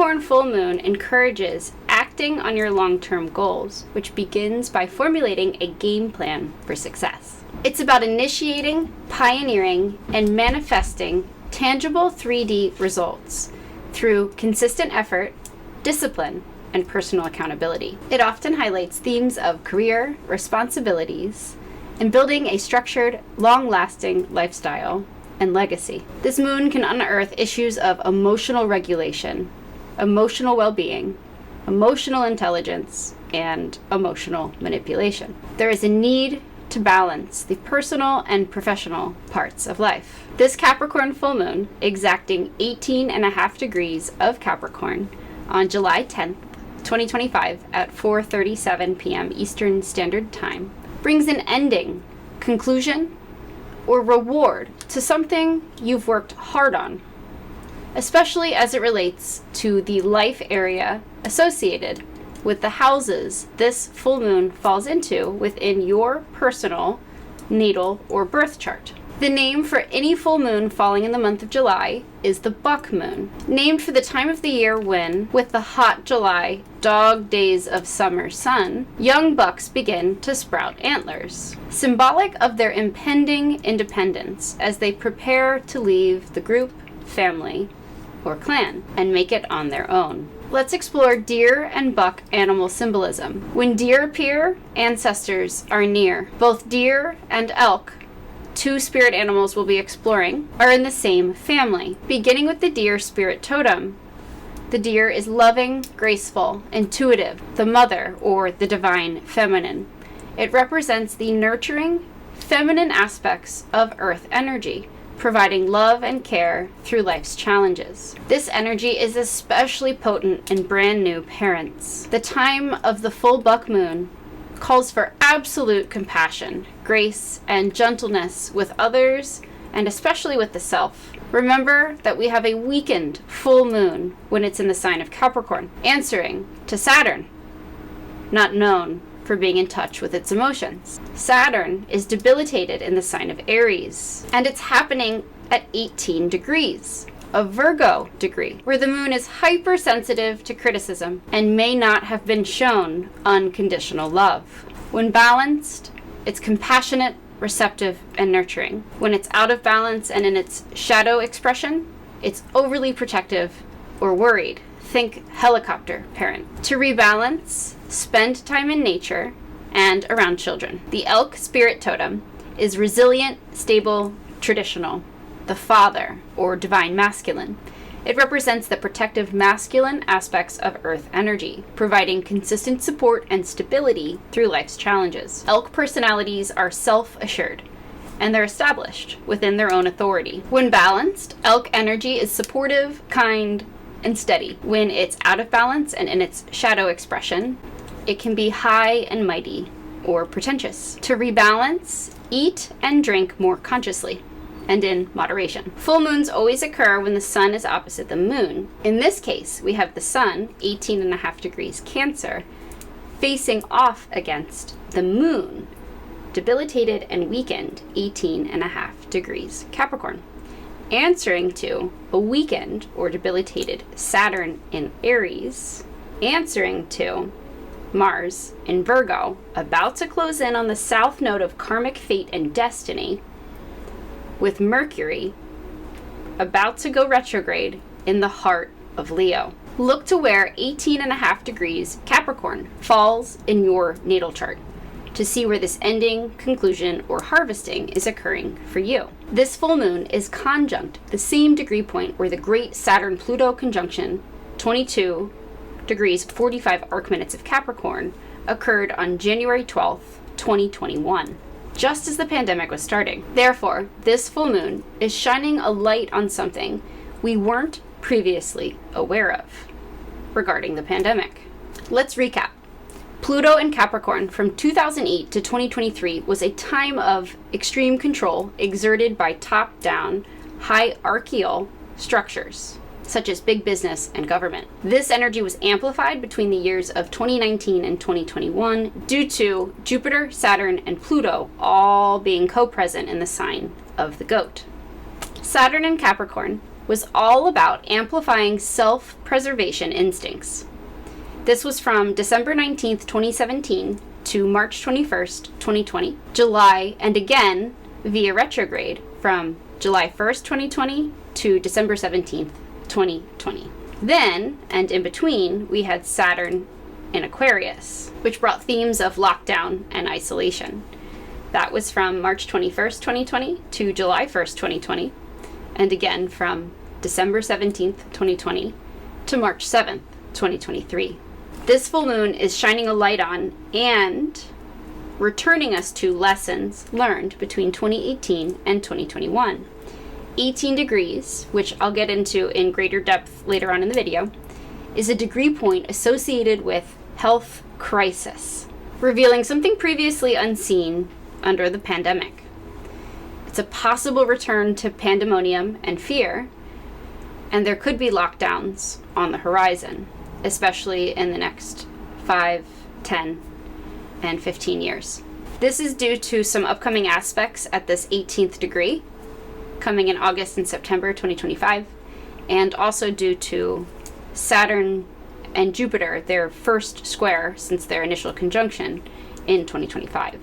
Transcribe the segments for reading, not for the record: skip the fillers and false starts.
Capricorn full moon encourages acting on your long-term goals, which begins by formulating a game plan for success. It's about initiating, pioneering, and manifesting tangible 3D results through consistent effort, discipline, and personal accountability. It often highlights themes of career, responsibilities, and building a structured, long-lasting lifestyle and legacy. This moon can unearth issues of emotional regulation, emotional well-being, emotional intelligence, and emotional manipulation. There is a need to balance the personal and professional parts of life. This Capricorn full moon, exacting 18.5 degrees of Capricorn on July 10th, 2025 at 4:37 p.m. Eastern Standard Time, brings an ending, conclusion, or reward to something you've worked hard on, especially as it relates to the life area associated with the houses this full moon falls into within your personal natal or birth chart. The name for any full moon falling in the month of July is the buck moon, named for the time of the year when, with the hot July dog days of summer sun, young bucks begin to sprout antlers, symbolic of their impending independence as they prepare to leave the group, family, or clan and make it on their own. Let's explore deer and buck animal symbolism. When deer appear, ancestors are near. Both deer and elk, two spirit animals we'll be exploring, are in the same family. Beginning with the deer spirit totem, the deer is loving, graceful, intuitive, the mother or the divine feminine. It represents the nurturing, feminine aspects of earth energy, providing love and care through life's challenges. This energy is especially potent in brand new parents. The time of the full buck moon calls for absolute compassion, grace, and gentleness with others, and especially with the self. Remember that we have a weakened full moon when it's in the sign of Capricorn, answering to Saturn, not known for being in touch with its emotions. Saturn is debilitated in the sign of Aries, and it's happening at 18 degrees. A Virgo degree, where the moon is hypersensitive to criticism and may not have been shown unconditional love. When balanced, it's compassionate, receptive, and nurturing. When it's out of balance and in its shadow expression, it's overly protective or worried. Think helicopter parent. To rebalance, spend time in nature and around children. The Elk Spirit Totem is resilient, stable, traditional. The father, or divine masculine. It represents the protective masculine aspects of earth energy, providing consistent support and stability through life's challenges. Elk personalities are self-assured, and they're established within their own authority. When balanced, elk energy is supportive, kind, and steady. When it's out of balance and in its shadow expression, it can be high and mighty or pretentious. To rebalance, eat and drink more consciously and in moderation. Full moons always occur when the sun is opposite the moon. In this case, we have the sun, 18.5 degrees Cancer, facing off against the moon, debilitated and weakened, 18.5 degrees Capricorn, answering to a weakened or debilitated Saturn in Aries, answering to Mars in Virgo, about to close in on the south node of karmic fate and destiny, with Mercury about to go retrograde in the heart of Leo. Look to where 18.5 degrees Capricorn falls in your natal chart to see where this ending, conclusion, or harvesting is occurring for you. This full moon is conjunct the same degree point where the great Saturn-Pluto conjunction, 22 degrees 45 arc minutes of Capricorn, occurred on January 12th, 2021. Just as the pandemic was starting. Therefore, this full moon is shining a light on something we weren't previously aware of regarding the pandemic. Let's recap. Pluto in Capricorn from 2008 to 2023 was a time of extreme control exerted by top-down, hierarchical structures, such as big business and government. This energy was amplified between the years of 2019 and 2021 due to Jupiter, Saturn, and Pluto all being co-present in the sign of the goat. Saturn in Capricorn was all about amplifying self-preservation instincts. This was from December 19th, 2017 to March 21st, 2020, July, and again via retrograde from July 1st, 2020 to December 17th, 2020. Then, and in between, we had Saturn in Aquarius, which brought themes of lockdown and isolation. That was from March 21st, 2020 to July 1st, 2020, and again from December 17th, 2020 to March 7th, 2023. This full moon is shining a light on and returning us to lessons learned between 2018 and 2021. 18 degrees, which I'll get into in greater depth later on in the video, is a degree point associated with health crisis, revealing something previously unseen under the pandemic. It's a possible return to pandemonium and fear, and there could be lockdowns on the horizon, especially in the next 5, 10, and 15 years. This is due to some upcoming aspects at this 18th degree, coming in August and September 2025, and also due to Saturn and Jupiter, their first square since their initial conjunction in 2025,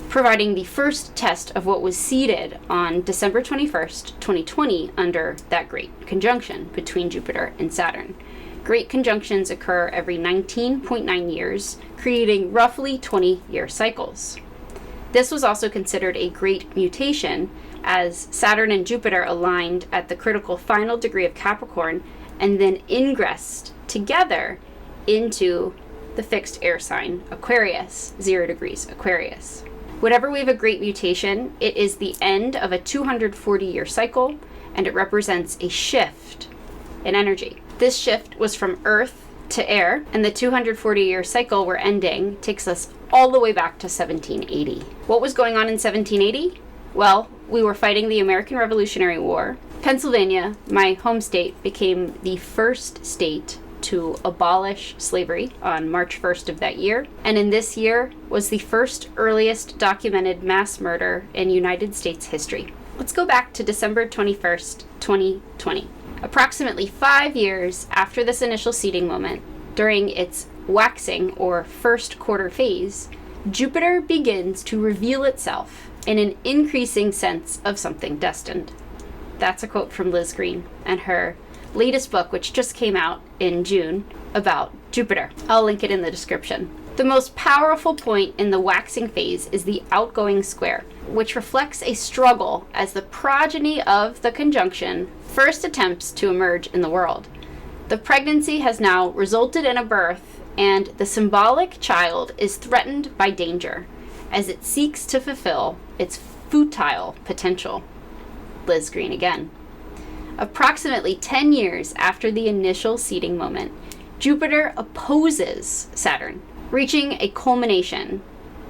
providing the first test of what was seeded on December 21st, 2020 under that great conjunction between Jupiter and Saturn. Great conjunctions occur every 19.9 years, creating roughly 20-year cycles. This was also considered a great mutation as Saturn and Jupiter aligned at the critical final degree of Capricorn and then ingressed together into the fixed air sign Aquarius, 0 degrees Aquarius. Whenever we have a great mutation, it is the end of a 240-year cycle, and it represents a shift in energy. This shift was from Earth to air, and the 240-year cycle we're ending takes us all the way back to 1780. What was going on in 1780? Well, we were fighting the American Revolutionary War. Pennsylvania, my home state, became the first state to abolish slavery on March 1st of that year, and in this year was the first earliest documented mass murder in United States history. Let's go back to December 21st, 2020. Approximately 5 years after this initial seeding moment, during its waxing or first quarter phase, Jupiter begins to reveal itself in an increasing sense of something destined. That's a quote from Liz Greene and her latest book, which just came out in June, about Jupiter. I'll link it in the description. The most powerful point in the waxing phase is the outgoing square, which reflects a struggle as the progeny of the conjunction first attempts to emerge in the world. The pregnancy has now resulted in a birth, and the symbolic child is threatened by danger as it seeks to fulfill its futile potential. Liz Greene again. Approximately 10 years after the initial seeding moment, Jupiter opposes Saturn, reaching a culmination,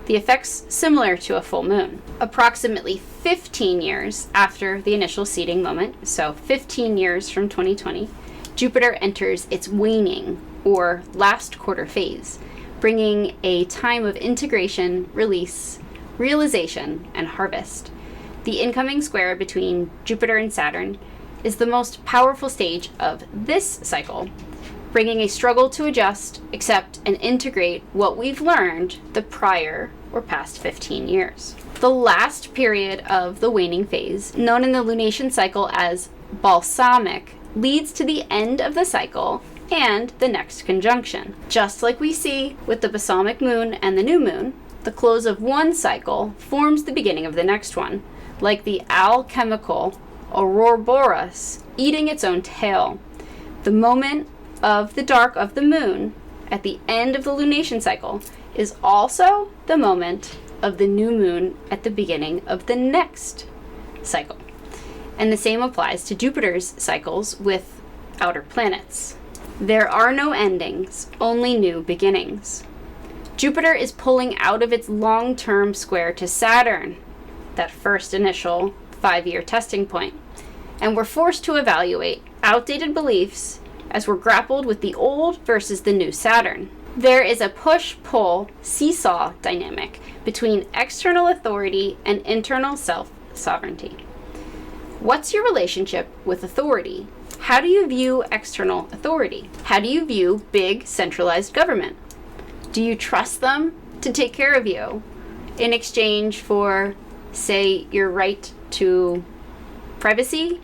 the effects similar to a full moon. Approximately 15 years after the initial seeding moment, so 15 years from 2020, Jupiter enters its waning, or last quarter phase, bringing a time of integration, release, realization, and harvest. The incoming square between Jupiter and Saturn is the most powerful stage of this cycle, bringing a struggle to adjust, accept, and integrate what we've learned the prior or past 15 years. The last period of the waning phase, known in the lunation cycle as balsamic, leads to the end of the cycle and the next conjunction. Just like we see with the balsamic moon and the new moon, the close of one cycle forms the beginning of the next one, like the alchemical Ouroboros eating its own tail. The moment of the dark of the moon at the end of the lunation cycle is also the moment of the new moon at the beginning of the next cycle. And the same applies to Jupiter's cycles with outer planets. There are no endings, only new beginnings. Jupiter is pulling out of its long-term square to Saturn, that first initial 5-year testing point, and we're forced to evaluate outdated beliefs as we're grappled with the old versus the new Saturn. There is a push-pull seesaw dynamic between external authority and internal self-sovereignty. What's your relationship with authority? How do you view external authority? How do you view big centralized government? Do you trust them to take care of you in exchange for, say, your right to privacy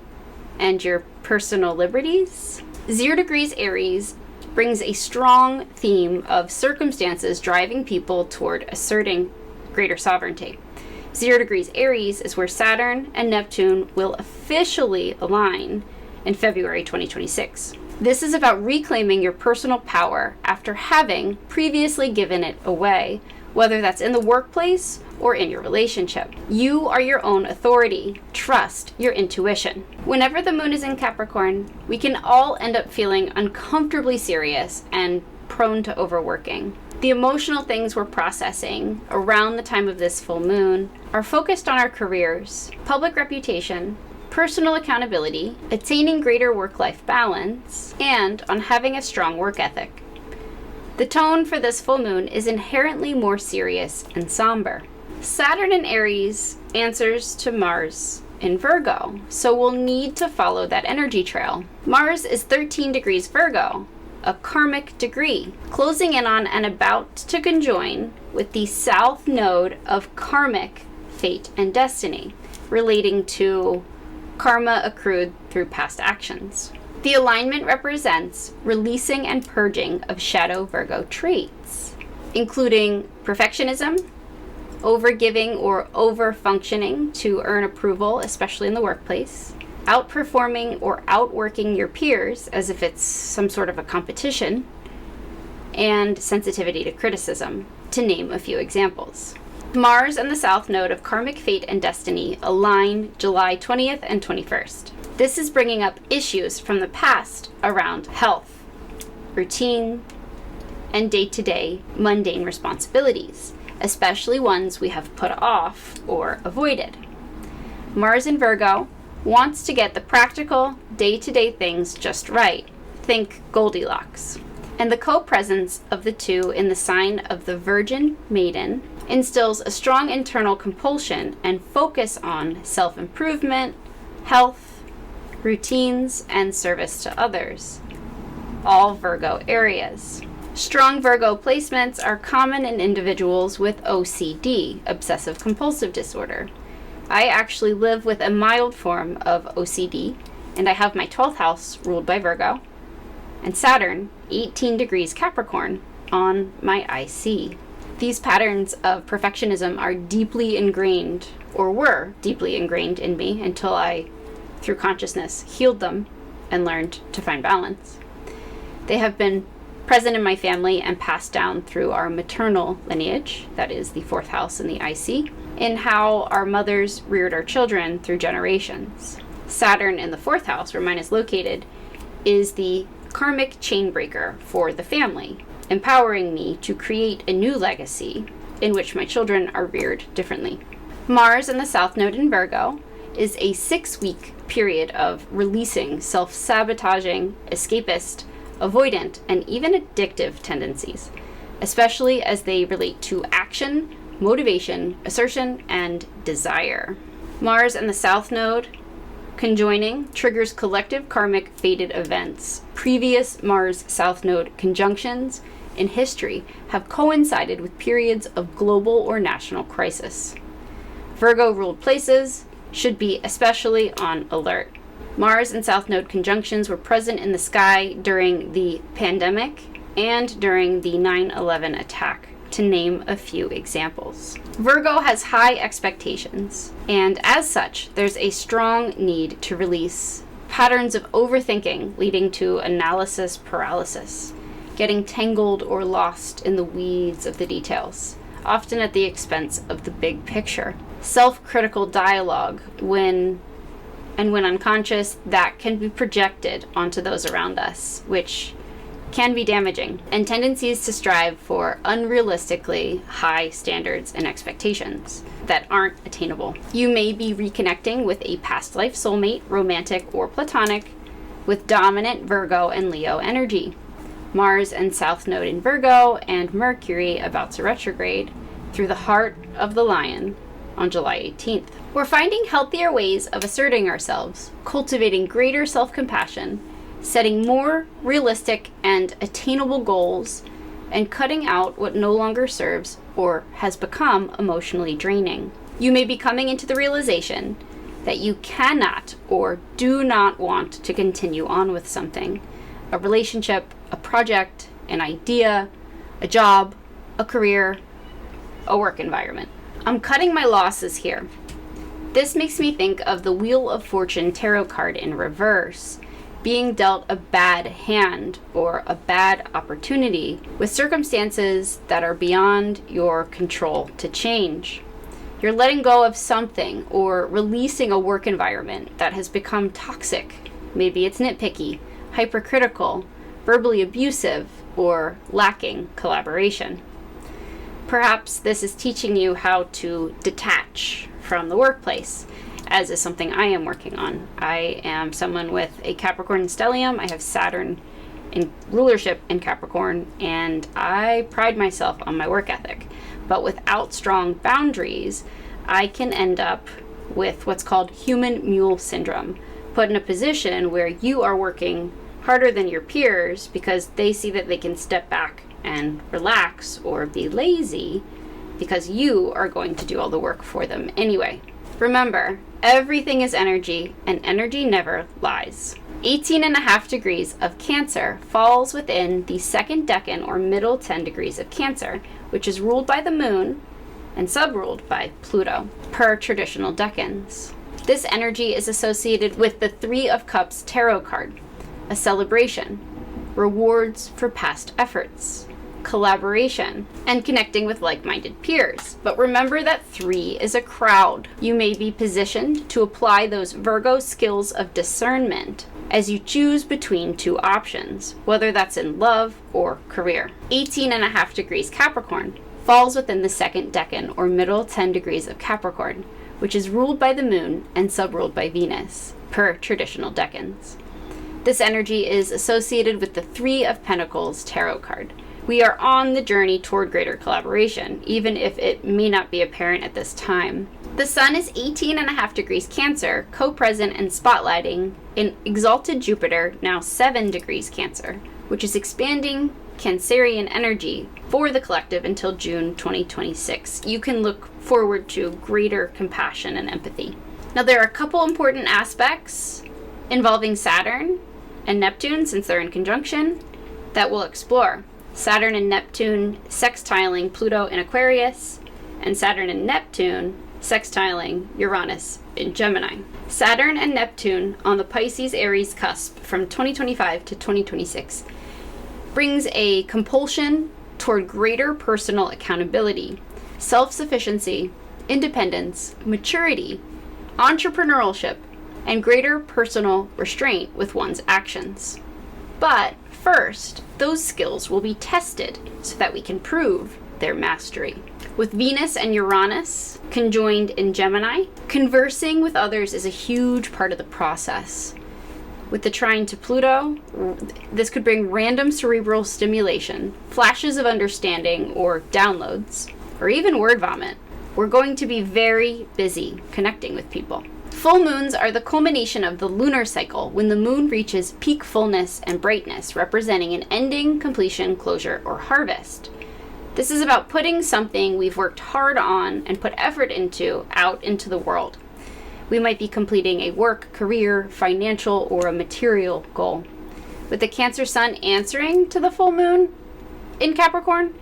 and your personal liberties? 0 degrees Aries brings a strong theme of circumstances driving people toward asserting greater sovereignty. 0 degrees Aries is where Saturn and Neptune will officially align in February 2026. This is about reclaiming your personal power after having previously given it away, whether that's in the workplace or in your relationship. You are your own authority. Trust your intuition. Whenever the moon is in Capricorn, we can all end up feeling uncomfortably serious and prone to overworking. The emotional things we're processing around the time of this full moon are focused on our careers, public reputation, personal accountability, attaining greater work-life balance, and on having a strong work ethic. The tone for this full moon is inherently more serious and somber. Saturn in Aries answers to Mars in Virgo, so we'll need to follow that energy trail. Mars is 13 degrees Virgo, a karmic degree, closing in on and about to conjoin with the south node of karmic fate and destiny, relating to karma accrued through past actions. The alignment represents releasing and purging of shadow Virgo traits, including perfectionism, overgiving or over-functioning to earn approval, especially in the workplace, outperforming or outworking your peers as if it's some sort of a competition, and sensitivity to criticism, to name a few examples. Mars and the south node of karmic fate and destiny align July 20th and 21st. This is bringing up issues from the past around health, routine, and day-to-day mundane responsibilities, especially ones we have put off or avoided. Mars in Virgo wants to get the practical, day-to-day things just right. Think Goldilocks. And the co-presence of the two in the sign of the Virgin Maiden instills a strong internal compulsion and focus on self-improvement, health, routines, and service to others. All Virgo areas. Strong Virgo placements are common in individuals with OCD, obsessive compulsive disorder. I actually live with a mild form of OCD, and I have my 12th house ruled by Virgo, and Saturn, 18 degrees Capricorn, on my IC. These patterns of perfectionism are deeply ingrained, or were deeply ingrained in me until I, through consciousness, healed them and learned to find balance. They have been present in my family and passed down through our maternal lineage, that is the 4th house in the IC, in how our mothers reared our children through generations. Saturn in the 4th house, where mine is located, is the karmic chain breaker for the family, empowering me to create a new legacy in which my children are reared differently. Mars in the south node in Virgo is a 6-week period of releasing self-sabotaging, escapist, avoidant, and even addictive tendencies, especially as they relate to action, motivation, assertion, and desire. Mars and the south node conjoining triggers collective karmic fated events. Previous Mars south node conjunctions in history have coincided with periods of global or national crisis. Virgo ruled places should be especially on alert. Mars and south node conjunctions were present in the sky during the pandemic and during the 9/11 attack, to name a few examples. Virgo has high expectations, and as such, there's a strong need to release patterns of overthinking leading to analysis paralysis, getting tangled or lost in the weeds of the details, often at the expense of the big picture. Self-critical dialogue, when unconscious, that can be projected onto those around us, which can be damaging, and tendencies to strive for unrealistically high standards and expectations that aren't attainable. You may be reconnecting with a past life soulmate, romantic or platonic, with dominant Virgo and Leo energy. Mars and south node in Virgo and Mercury about to retrograde through the heart of the lion on July 18th. We're finding healthier ways of asserting ourselves, cultivating greater self-compassion, setting more realistic and attainable goals, and cutting out what no longer serves or has become emotionally draining. You may be coming into the realization that you cannot or do not want to continue on with something, a relationship, a project, an idea, a job, a career, a work environment. I'm cutting my losses here. This makes me think of the Wheel of Fortune tarot card in reverse, being dealt a bad hand or a bad opportunity with circumstances that are beyond your control to change. You're letting go of something or releasing a work environment that has become toxic. Maybe it's nitpicky, hypercritical, verbally abusive, or lacking collaboration. Perhaps this is teaching you how to detach from the workplace, as is something I am working on. I am someone with a Capricorn stellium. I have Saturn in rulership in Capricorn, and I pride myself on my work ethic. But without strong boundaries, I can end up with what's called human mule syndrome, put in a position where you are working harder than your peers because they see that they can step back and relax or be lazy because you are going to do all the work for them anyway. Remember, everything is energy, and energy never lies. 18.5 degrees of Cancer falls within the second decan or middle 10 degrees of Cancer, which is ruled by the moon and sub-ruled by Pluto, per traditional decans. This energy is associated with the Three of Cups tarot card, a celebration, rewards for past efforts, collaboration, and connecting with like-minded peers. But remember that 3 is a crowd. You may be positioned to apply those Virgo skills of discernment as you choose between two options, whether that's in love or career. 18.5 degrees Capricorn falls within the second decan or middle 10 degrees of Capricorn, which is ruled by the moon and sub-ruled by Venus, per traditional decans. This energy is associated with the Three of Pentacles tarot card. We are on the journey toward greater collaboration, even if it may not be apparent at this time. The sun is 18.5 degrees Cancer, co-present and spotlighting in exalted Jupiter, now 7 degrees Cancer, which is expanding Cancerian energy for the collective until June 2026. You can look forward to greater compassion and empathy. Now, there are a couple important aspects involving Saturn and Neptune, since they're in conjunction, that we'll explore. Saturn and Neptune sextiling Pluto in Aquarius, and Saturn and Neptune sextiling Uranus in Gemini. Saturn and Neptune on the Pisces-Aries cusp from 2025 to 2026 brings a compulsion toward greater personal accountability, self-sufficiency, independence, maturity, entrepreneurship, and greater personal restraint with one's actions. But first, those skills will be tested so that we can prove their mastery. With Venus and Uranus conjoined in Gemini, conversing with others is a huge part of the process. With the trine to Pluto, this could bring random cerebral stimulation, flashes of understanding or downloads, or even word vomit. We're going to be very busy connecting with people. Full moons are the culmination of the lunar cycle when the moon reaches peak fullness and brightness, representing an ending, completion, closure, or harvest. This is about putting something we've worked hard on and put effort into out into the world. We might be completing a work, career, financial, or a material goal. With the Cancer sun answering to the full moon in Capricorn,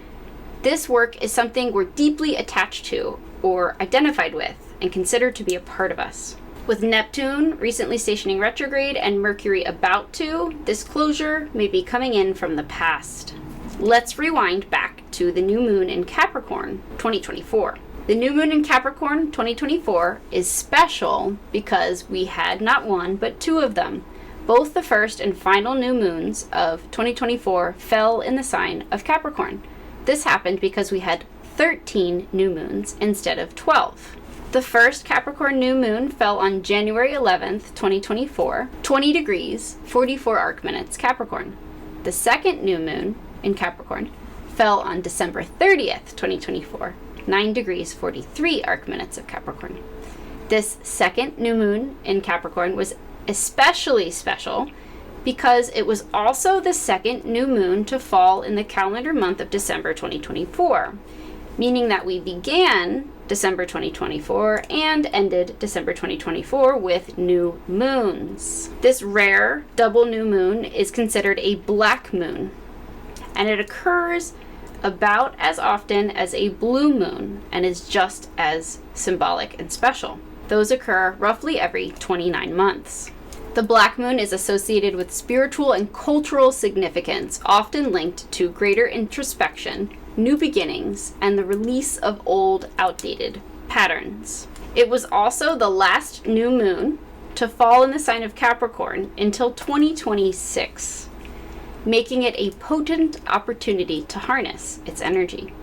this work is something we're deeply attached to or identified with and consider to be a part of us. With Neptune recently stationing retrograde and Mercury about to, this closure may be coming in from the past. Let's rewind back to the new moon in Capricorn 2024. The new moon in Capricorn 2024 is special because we had not one, but 2 of them. Both the first and final new moons of 2024 fell in the sign of Capricorn. This happened because we had 13 new moons instead of 12. The first Capricorn new moon fell on January 11th, 2024, 20 degrees, 44 arc minutes Capricorn. The second new moon in Capricorn fell on December 30th, 2024, 9 degrees 43 arc minutes of Capricorn. This second new moon in Capricorn was especially special because it was also the second new moon to fall in the calendar month of December 2024, meaning that we began December 2024 and ended December 2024 with new moons. This rare double new moon is considered a black moon, and it occurs about as often as a blue moon and is just as symbolic and special. Those occur roughly every 29 months. The black moon is associated with spiritual and cultural significance, often linked to greater introspection, new beginnings, and the release of old, outdated patterns. It was also the last new moon to fall in the sign of Capricorn until 2026, making it a potent opportunity to harness its energy.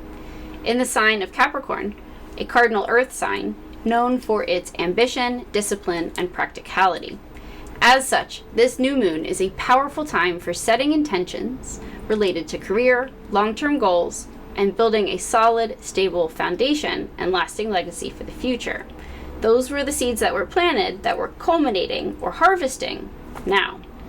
In the sign of Capricorn, a cardinal earth sign known for its ambition, discipline, and practicality. As such, this new moon is a powerful time for setting intentions related to career, long-term goals, and building a solid, stable foundation and lasting legacy for the future. Those were the seeds that were planted that we're culminating or harvesting now.